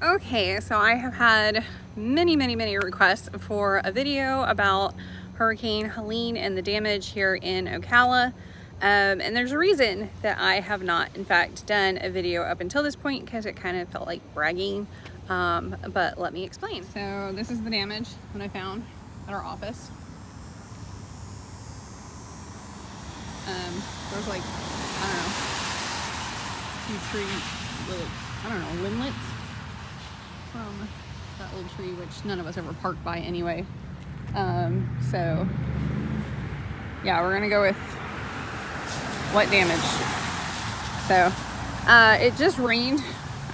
Okay, so I have had many requests for a video about Hurricane Helene and the damage here in Ocala. And there's a reason that I have not, in fact, done a video up until this point, because it kind of felt like bragging. But let me explain. So this is the damage that I found at our office. There's like, I don't know, a few tree, limbs from that old tree, which none of us ever parked by anyway. So yeah, we're gonna go with what damage. So it just rained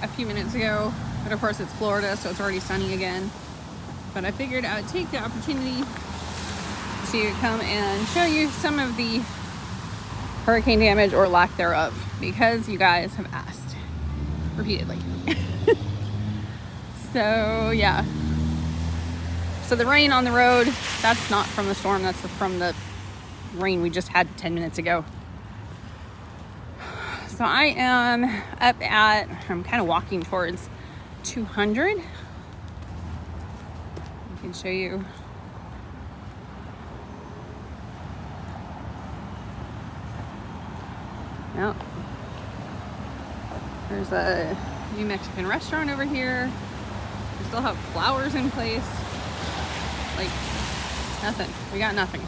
a few minutes ago, but of course it's Florida, so it's already sunny again. But I figured I would take the opportunity to come and show you some of the hurricane damage or lack thereof, because you guys have asked repeatedly. So yeah, so the rain on the road, that's not from the storm, that's from the rain we just had 10 minutes ago. So I am up at, I'm kind of walking towards 200. I can show you. Yep. There's a new Mexican restaurant over here. We still have flowers in place. Like, nothing. We got nothing.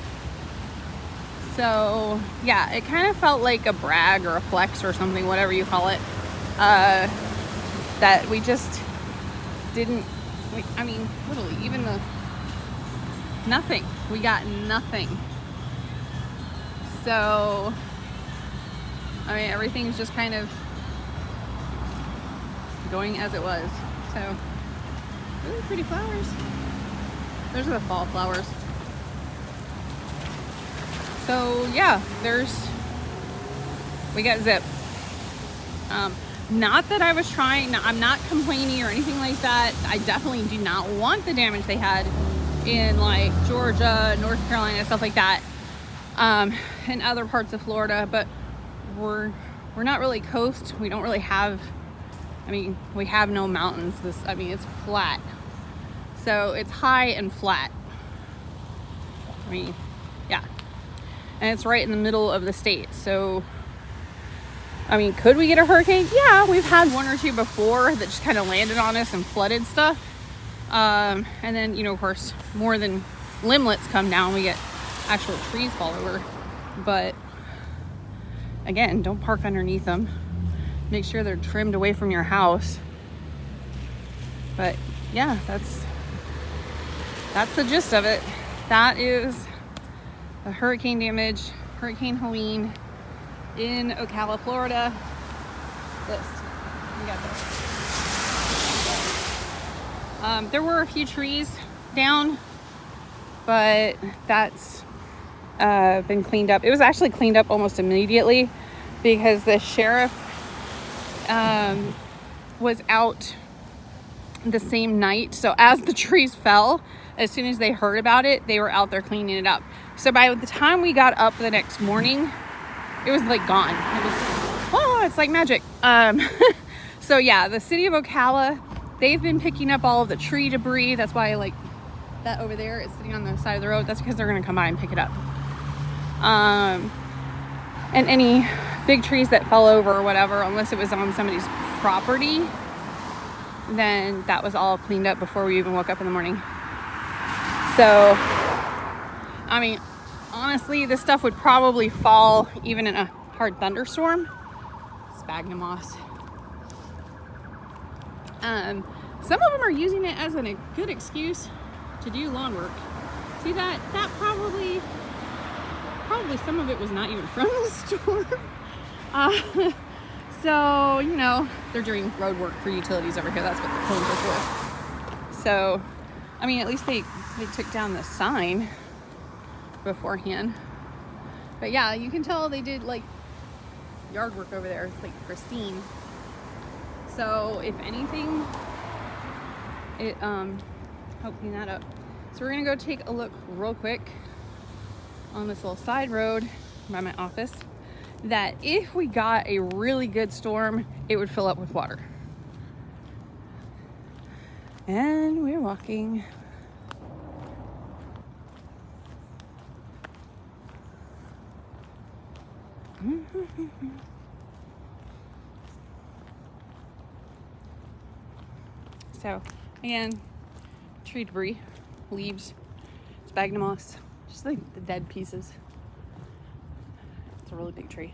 So, yeah, it kind of felt like a brag or a flex or something, whatever you call it, that we just didn't, I mean, literally, even nothing. We got nothing. So, I mean, everything's just kind of going as it was. So, really pretty flowers. Those are the fall flowers. So yeah, we got zip. Not that I was trying, I'm not complaining or anything like that. I definitely do not want the damage they had in like Georgia, North Carolina, stuff like that, and other parts of Florida, but we're not really coast. We don't really have, I mean, we have no mountains. It's flat. So it's high and flat. I mean, yeah. And it's right in the middle of the state. So, I mean, could we get a hurricane? Yeah, we've had one or two before that just kind of landed on us and flooded stuff. And then, you know, of course, more than limblets come down, we get actual trees fall over. But again, don't park underneath them. Make sure they're trimmed away from your house. But yeah, that's the gist of it. That is the hurricane damage, Hurricane Helene in Ocala, Florida. We got this. There were a few trees down, but that's been cleaned up. It was actually cleaned up almost immediately because the sheriff was out the same night. So as the trees fell, as soon as they heard about it, they were out there cleaning it up. So by the time we got up the next morning, it was like gone. It was, oh, it's like magic. So yeah, the city of Ocala, they've been picking up all of the tree debris. That's why, like, that over there is sitting on the side of the road. That's because they're gonna come by and pick it up. And any big trees that fell over or whatever, unless it was on somebody's property, then that was all cleaned up before we even woke up in the morning. So, I mean, honestly, this stuff would probably fall even in a hard thunderstorm. Sphagnum moss. Some of them are using it as a good excuse to do lawn work. See that probably some of it was not even from the storm. So, you know, they're doing road work for utilities over here. That's what the cones are for. So, I mean, at least they took down the sign beforehand. But yeah, you can tell they did like yard work over there. It's like pristine. So if anything, it helped clean that up. So we're gonna go take a look real quick on this little side road by my office, that if we got a really good storm, it would fill up with water. And we're walking. So again, tree debris, leaves, sphagnum moss, just like the dead pieces. It's a really big tree.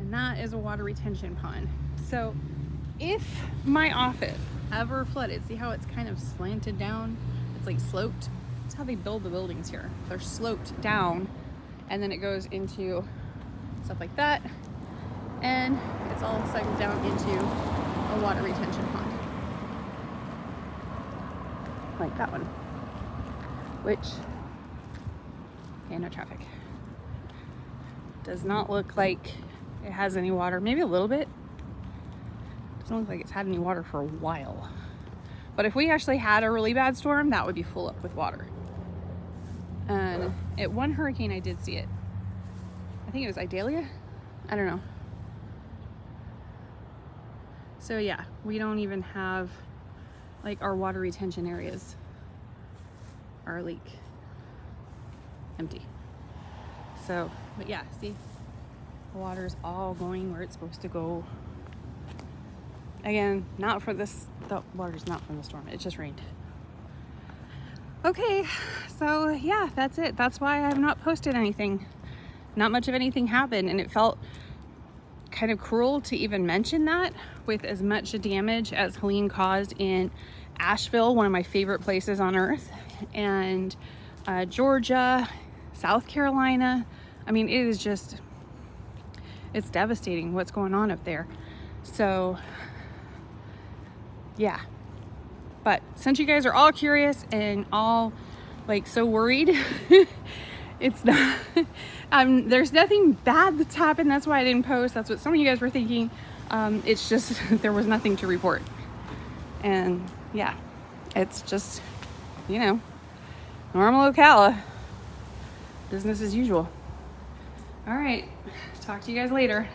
And that is a water retention pond. So if my office ever flooded, see how it's kind of slanted down? It's like sloped. That's how they build the buildings here. They're sloped down and then it goes into stuff like that. And it's all cycled down into a water retention pond. Like that one. Which, okay, no traffic. Does not look like it has any water. Maybe a little bit. Doesn't look like it's had any water for a while. But if we actually had a really bad storm, that would be full up with water. And at one hurricane I did see it. I think it was Idalia? I don't know. So yeah, we don't even have like our water retention areas are like empty. So, but yeah, see, the water's all going where it's supposed to go. Again, not for this, the water's not from the storm, it just rained. Okay, so yeah, that's it. That's why I have not posted anything. Not much of anything happened, and it felt kind of cruel to even mention that with as much damage as Helene caused in Asheville, one of my favorite places on earth, and Georgia, South Carolina. I mean, it is just, it's devastating what's going on up there. So yeah, but since you guys are all curious and all like so worried, it's not, there's nothing bad that's happened. That's why I didn't post. That's what some of you guys were thinking. It's just, there was nothing to report. And yeah, it's just, you know, normal Ocala, business as usual. All right, talk to you guys later.